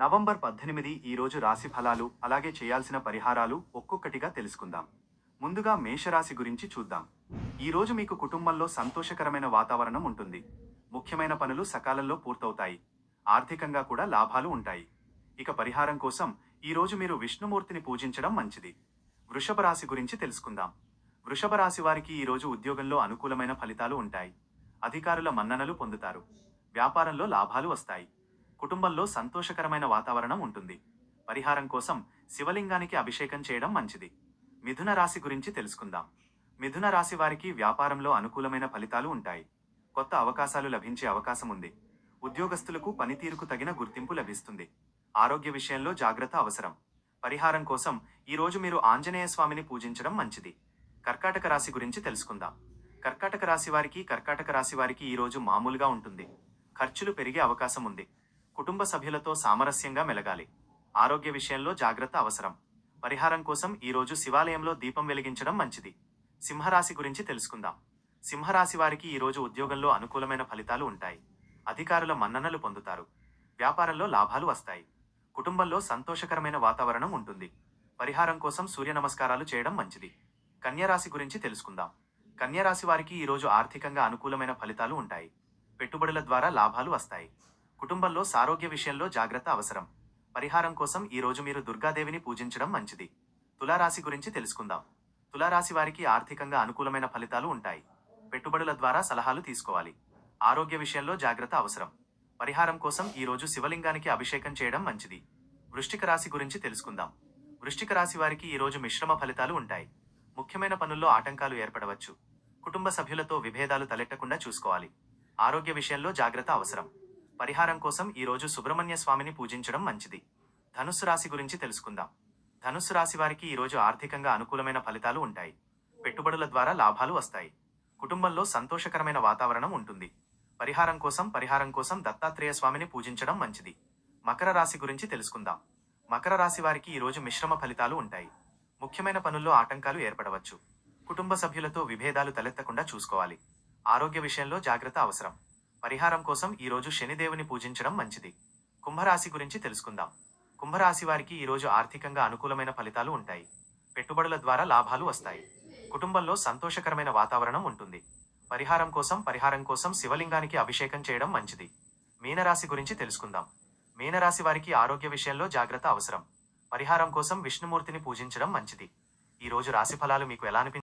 November 18 ఈరోజు రాశి ఫలాలు అలాగే చేయాల్సిన పరిహారాలు ఒక్కొక్కటిగా తెలుసుకుందాం. ముందుగా మేషరాశి గురించి చూద్దాం. ఈరోజు మీకు కుటుంబంలో సంతోషకరమైన వాతావరణం ఉంటుంది. ముఖ్యమైన పనులు సకాలంలో పూర్తవుతాయి. ఆర్థికంగా కూడా లాభాలు ఉంటాయి. ఇక పరిహారం కోసం ఈరోజు మీరు విష్ణుమూర్తిని పూజించడం మంచిది. వృషభ రాశి గురించి తెలుసుకుందాం. వృషభ రాశి వారికి ఈరోజు ఉద్యోగంలో అనుకూలమైన ఫలితాలు ఉంటాయి. అధికారుల మన్ననలు పొందుతారు. వ్యాపారంలో లాభాలు వస్తాయి. కుటుంబంలో సంతోషకరమైన వాతావరణం ఉంటుంది. పరిహారం కోసం శివలింగానికి అభిషేకం చేయడం మంచిది. మిథున రాశి గురించి తెలుసుకుందాం. మిథున రాశి వారికి వ్యాపారంలో అనుకూలమైన ఫలితాలు ఉంటాయి. కొత్త అవకాశాలు లభించే అవకాశం ఉంది. ఉద్యోగస్తులకు పనితీరుకు తగిన గుర్తింపు లభిస్తుంది. ఆరోగ్య విషయంలో జాగ్రత్త అవసరం. పరిహారం కోసం ఈరోజు మీరు ఆంజనేయ స్వామిని పూజించడం మంచిది. కర్కాటక రాశి గురించి తెలుసుకుందాం. కర్కాటక రాశి వారికి ఈరోజు మామూలుగా ఉంటుంది. ఖర్చులు పెరిగే అవకాశం ఉంది. కుటుంబ సభ్యులతో సామరస్యంగా మెలగాలి. ఆరోగ్య విషయంలో జాగ్రత్త అవసరం. పరిహారం కోసం ఈరోజు శివాలయంలో దీపం వెలిగించడం మంచిది. సింహరాశి గురించి తెలుసుకుందాం. సింహరాశి వారికి ఈరోజు ఉద్యోగంలో అనుకూలమైన ఫలితాలు ఉంటాయి. అధికారుల మన్ననలు పొందుతారు. వ్యాపారంలో లాభాలు వస్తాయి. కుటుంబంలో సంతోషకరమైన వాతావరణం ఉంటుంది. పరిహారం కోసం సూర్య నమస్కారాలు చేయడం మంచిది. కన్యరాశి గురించి తెలుసుకుందాం. కన్యరాశి వారికి ఈరోజు ఆర్థికంగా అనుకూలమైన ఫలితాలు ఉంటాయి. పెట్టుబడుల ద్వారా లాభాలు వస్తాయి. కుటుంబంలో సారోగ్య విషయంలో జాగ్రత్త అవసరం. పరిహారం కోసం ఈరోజు మీరు దుర్గాదేవిని పూజించడం మంచిది. తులారాశి గురించి తెలుసుకుందాం. తులారాశి వారికి ఆర్థికంగా అనుకూలమైన ఫలితాలు ఉంటాయి. పెట్టుబడుల ద్వారా సలహాలు తీసుకోవాలి. ఆరోగ్య విషయంలో జాగ్రత్త అవసరం. పరిహారం కోసం ఈరోజు శివలింగానికి అభిషేకం చేయడం మంచిది. వృశ్చిక రాశి గురించి తెలుసుకుందాం. వృశ్చిక రాశి వారికి ఈరోజు మిశ్రమ ఫలితాలు ఉంటాయి. ముఖ్యమైన పనుల్లో ఆటంకాలు ఏర్పడవచ్చు. కుటుంబ సభ్యులతో విభేదాలు తలెట్టకుండా చూసుకోవాలి. ఆరోగ్య విషయంలో జాగ్రత్త అవసరం. పరిహారం కోసం ఈరోజు సుబ్రహ్మణ్య స్వామిని పూజించడం మంచిది. ధనుస్సు రాశి గురించి తెలుసుకుందాం. ధనుస్సు రాశి వారికి ఈరోజు ఆర్థికంగా అనుకూలమైన ఫలితాలు ఉంటాయి. పెట్టుబడుల ద్వారా లాభాలు వస్తాయి. కుటుంబంలో సంతోషకరమైన వాతావరణం ఉంటుంది. పరిహారం కోసం దత్తాత్రేయ స్వామిని పూజించడం మంచిది. మకర రాశి గురించి తెలుసుకుందాం. మకర రాశి వారికి ఈరోజు మిశ్రమ ఫలితాలు ఉంటాయి. ముఖ్యమైన పనుల్లో ఆటంకాలు ఏర్పడవచ్చు. కుటుంబ సభ్యులతో విభేదాలు తలెత్తకుండా చూసుకోవాలి. ఆరోగ్య విషయంలో జాగ్రత్త అవసరం. పరిహారం కోసం ఈరోజు శనిదేవుని పూజించడం మంచిది. కుంభరాశి గురించి తెలుసుకుందాం. కుంభరాశి వారికి ఈరోజు ఆర్థికంగా అనుకూలమైన ఫలితాలు ఉంటాయి. పెట్టుబడుల ద్వారా లాభాలు వస్తాయి. కుటుంబంలో సంతోషకరమైన వాతావరణం ఉంటుంది. పరిహారం కోసం శివలింగానికి అభిషేకం చేయడం మంచిది. మీనరాశి గురించి తెలుసుకుందాం. మీనరాశి వారికి ఆరోగ్య విషయంలో జాగ్రత్త అవసరం. పరిహారం కోసం విష్ణుమూర్తిని పూజించడం మంచిది. ఈ రోజు రాశి ఫలాలు మీకు ఎలా అనిపించాయి?